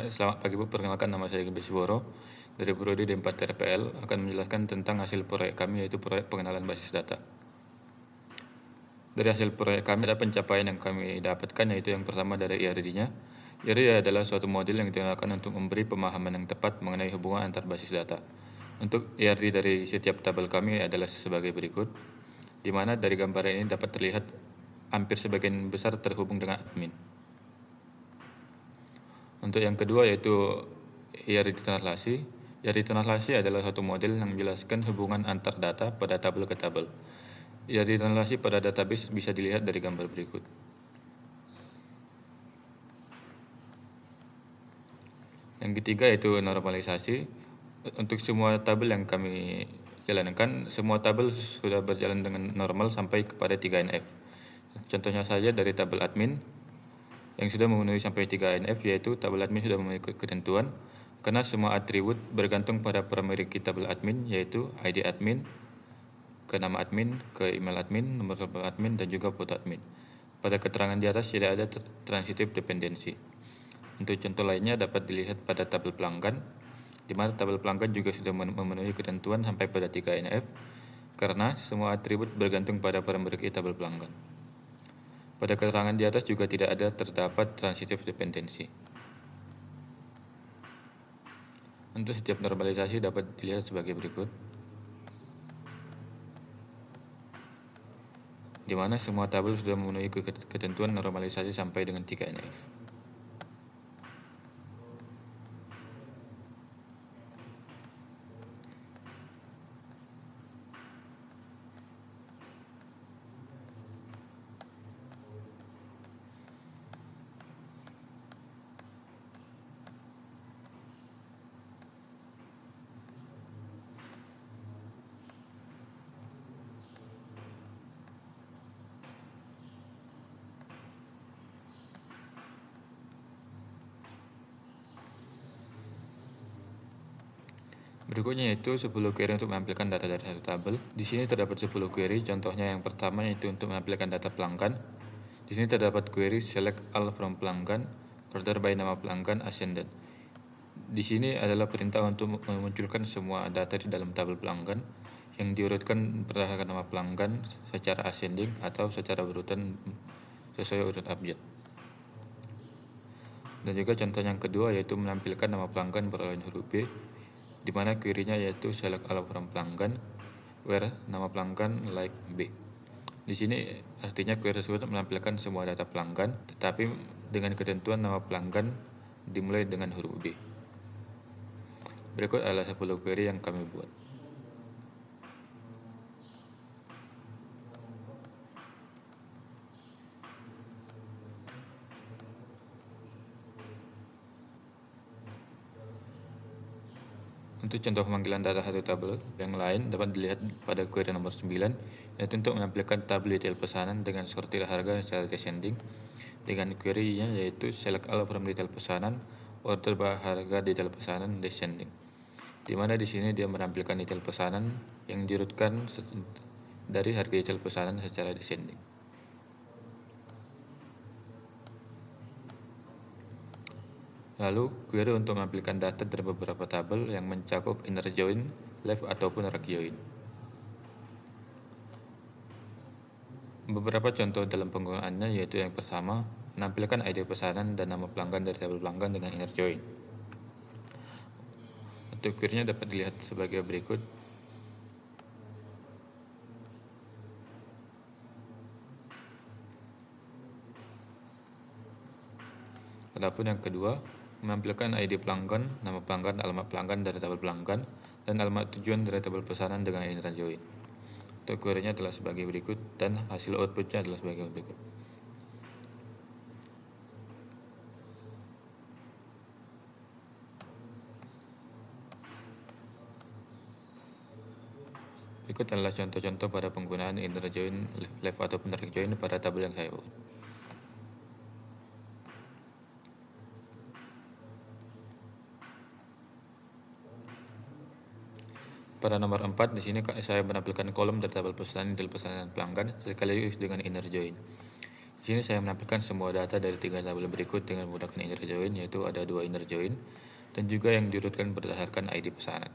Selamat pagi Bu, perkenalkan nama saya Gebes Boro dari Prodi D4 RPL akan menjelaskan tentang hasil proyek kami yaitu proyek pengenalan basis data. Dari hasil proyek kami ada pencapaian yang kami dapatkan yaitu yang pertama dari IRD-nya. IRD adalah suatu model yang digunakan untuk memberi pemahaman yang tepat mengenai hubungan antar basis data. Untuk IRD dari setiap tabel kami adalah sebagai berikut, di mana dari gambar ini dapat terlihat hampir sebagian besar terhubung dengan admin. Untuk yang kedua yaitu IRD translasi. IRD translasi adalah satu model yang menjelaskan hubungan antar data pada tabel ke tabel. IRD translasi pada database bisa dilihat dari gambar berikut. Yang ketiga yaitu normalisasi. Untuk semua tabel yang kami jalankan, semua tabel sudah berjalan dengan normal sampai kepada 3NF. Contohnya saja dari tabel admin yang sudah memenuhi sampai 3NF, yaitu tabel admin sudah memenuhi ketentuan karena semua atribut bergantung pada parameter tabel admin, yaitu ID admin, ke nama admin, ke email admin, nomor telepon admin, dan juga foto admin. Pada keterangan di atas tidak ada transitive dependency. Untuk contoh lainnya dapat dilihat pada tabel pelanggan, di mana tabel pelanggan juga sudah memenuhi ketentuan sampai pada 3NF karena semua atribut bergantung pada parameter tabel pelanggan. Pada keterangan di atas juga tidak ada terdapat transitive dependency. Untuk setiap normalisasi dapat dilihat sebagai berikut, di mana semua tabel sudah memenuhi ketentuan normalisasi sampai dengan 3NF. Berikutnya yaitu 10 query untuk menampilkan data dari satu tabel. Di sini terdapat 10 query, contohnya yang pertama yaitu untuk menampilkan data pelanggan. Di sini terdapat query select all from pelanggan, order by nama pelanggan, ascendant. Di sini adalah perintah untuk memunculkan semua data di dalam tabel pelanggan yang diurutkan berdasarkan nama pelanggan secara ascending atau secara berurutan sesuai urut abjad. Dan juga contoh yang kedua yaitu menampilkan nama pelanggan beralaman huruf B, di mana query-nya yaitu select all from pelanggan where nama pelanggan like B. Di sini artinya query tersebut menampilkan semua data pelanggan, tetapi dengan ketentuan nama pelanggan dimulai dengan huruf B. Berikut adalah 10 query yang kami buat. Untuk contoh pemanggilan data satu tabel yang lain dapat dilihat pada query nomor 9, yaitu untuk menampilkan tabel detail pesanan dengan sortir harga secara descending, dengan query-nya yaitu select all from detail pesanan, order by harga detail pesanan descending, di mana di sini dia menampilkan detail pesanan yang diurutkan dari harga detail pesanan secara descending. Lalu, query untuk menampilkan data dari beberapa tabel yang mencakup inner join, left ataupun right join. Beberapa contoh dalam penggunaannya yaitu yang pertama, menampilkan ID pesanan dan nama pelanggan dari tabel pelanggan dengan inner join. Untuk query-nya dapat dilihat sebagai berikut. Adapun yang kedua, menampilkan ID pelanggan, nama pelanggan, alamat pelanggan dari tabel pelanggan, dan alamat tujuan dari tabel pesanan dengan inner join. Untuk query-nya adalah sebagai berikut dan hasil output-nya adalah sebagai berikut. Berikut adalah contoh-contoh pada penggunaan inner join, left ataupun right join pada tabel yang saya buat. Pada nomor 4 di sini saya menampilkan kolom dari tabel pesanan detail pesanan pelanggan sekaligus dengan inner join. Di Di sini saya menampilkan semua data dari 3 tabel berikut dengan menggunakan inner join, yaitu ada 2 inner join dan juga yang diurutkan berdasarkan ID pesanan.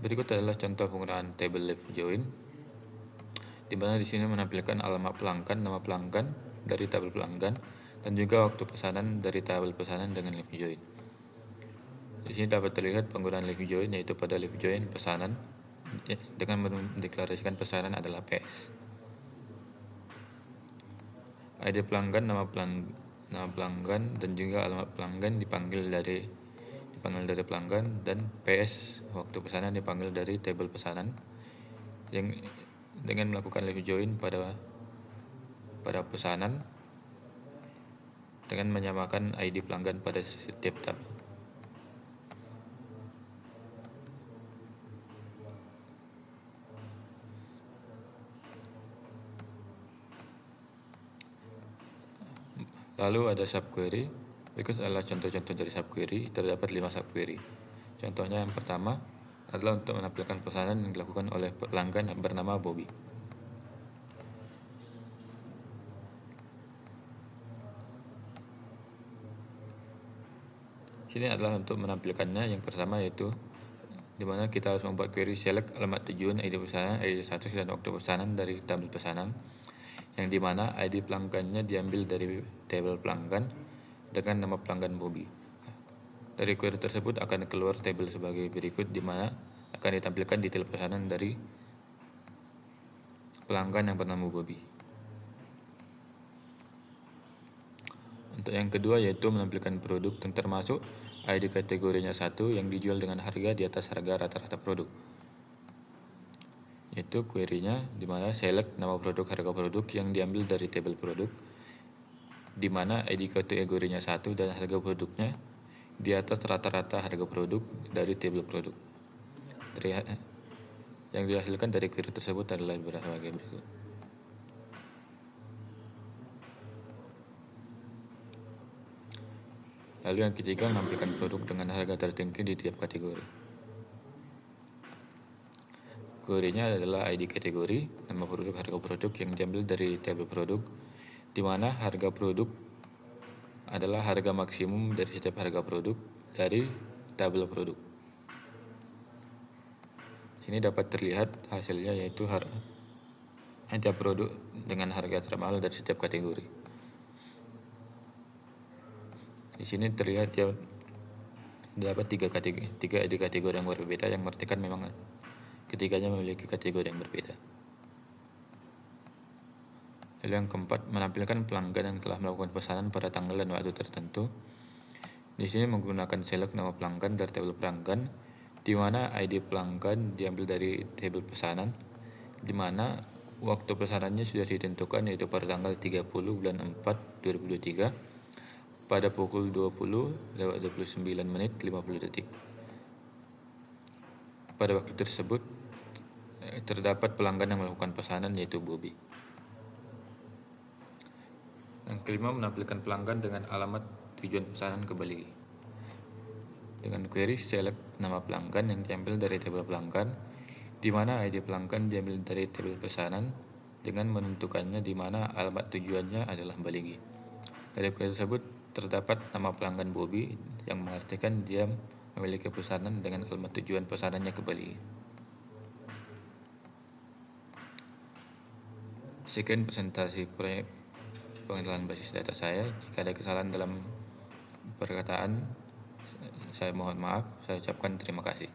Berikut adalah contoh penggunaan table left join, di mana di sini menampilkan alamat pelanggan, nama pelanggan dari tabel pelanggan, dan juga waktu pesanan dari tabel pesanan dengan left join. Di sini dapat terlihat penggunaan left join, yaitu pada left join pesanan dengan mendeklarasikan pesanan adalah PS. ID pelanggan, nama pelanggan dan juga alamat pelanggan dipanggil dari pelanggan, dan PS waktu pesanan dipanggil dari tabel pesanan. Yang dengan melakukan left join pada pesanan dengan menyamakan ID pelanggan pada setiap tabel. Lalu ada subquery. Berikut adalah contoh-contoh dari subquery. Terdapat 5 subquery. Contohnya yang pertama adalah untuk menampilkan pesanan yang dilakukan oleh pelanggan yang bernama Bobby. Sini adalah untuk menampilkannya. Yang pertama yaitu di mana kita harus membuat query select alamat tujuan, ID pesanan, ID status, dan waktu pesanan dari tabel pesanan, yang dimana ID pelanggannya diambil dari tabel pelanggan dengan nama pelanggan Bobby. Dari query tersebut akan keluar tabel sebagai berikut, di mana akan ditampilkan detail pesanan dari pelanggan yang bernama Bobby. Untuk yang kedua yaitu menampilkan produk yang termasuk ID kategorinya 1 yang dijual dengan harga di atas harga rata-rata produk. Yaitu query-nya di mana select nama produk, harga produk yang diambil dari tabel produk, di mana ID kategorinya 1 dan harga produknya di atas rata-rata harga produk dari tabel produk. Yang dihasilkan dari query tersebut adalah sebagai berikut. Lalu yang ketiga, menampilkan produk dengan harga tertinggi di tiap kategori. Query-nya adalah ID kategori, nama produk, harga produk yang diambil dari tabel produk, di mana harga produk adalah harga maksimum dari setiap harga produk dari tabel produk. Sini dapat terlihat hasilnya, yaitu harga produk dengan harga termahal dari setiap kategori. Di sini terlihat ya dapat tiga ID kategori yang berbeda, yang mengartikan memang ketiganya memiliki kategori yang berbeda. Lalu yang keempat, menampilkan pelanggan yang telah melakukan pesanan pada tanggal dan waktu tertentu. Di sini menggunakan select nama pelanggan dari tabel pelanggan, di mana ID pelanggan diambil dari tabel pesanan, di mana waktu pesanannya sudah ditentukan, yaitu pada tanggal 30 bulan 4 2023 pada pukul 20:29:50. Pada waktu tersebut terdapat pelanggan yang melakukan pesanan, yaitu Bobby. Yang kelima, menampilkan pelanggan dengan alamat tujuan pesanan ke Bali. Dengan query select nama pelanggan yang diambil dari tabel pelanggan, di mana ID pelanggan diambil dari tabel pesanan dengan menentukannya, di mana alamat tujuannya adalah Baligi. Dari query tersebut terdapat nama pelanggan Bobby, yang mengartikan dia memiliki pesanan dengan alamat tujuan pesanannya ke Bali. Sekian presentasi proyek pengenalan basis data saya. Jika ada kesalahan dalam perkataan, saya mohon maaf. Saya ucapkan terima kasih.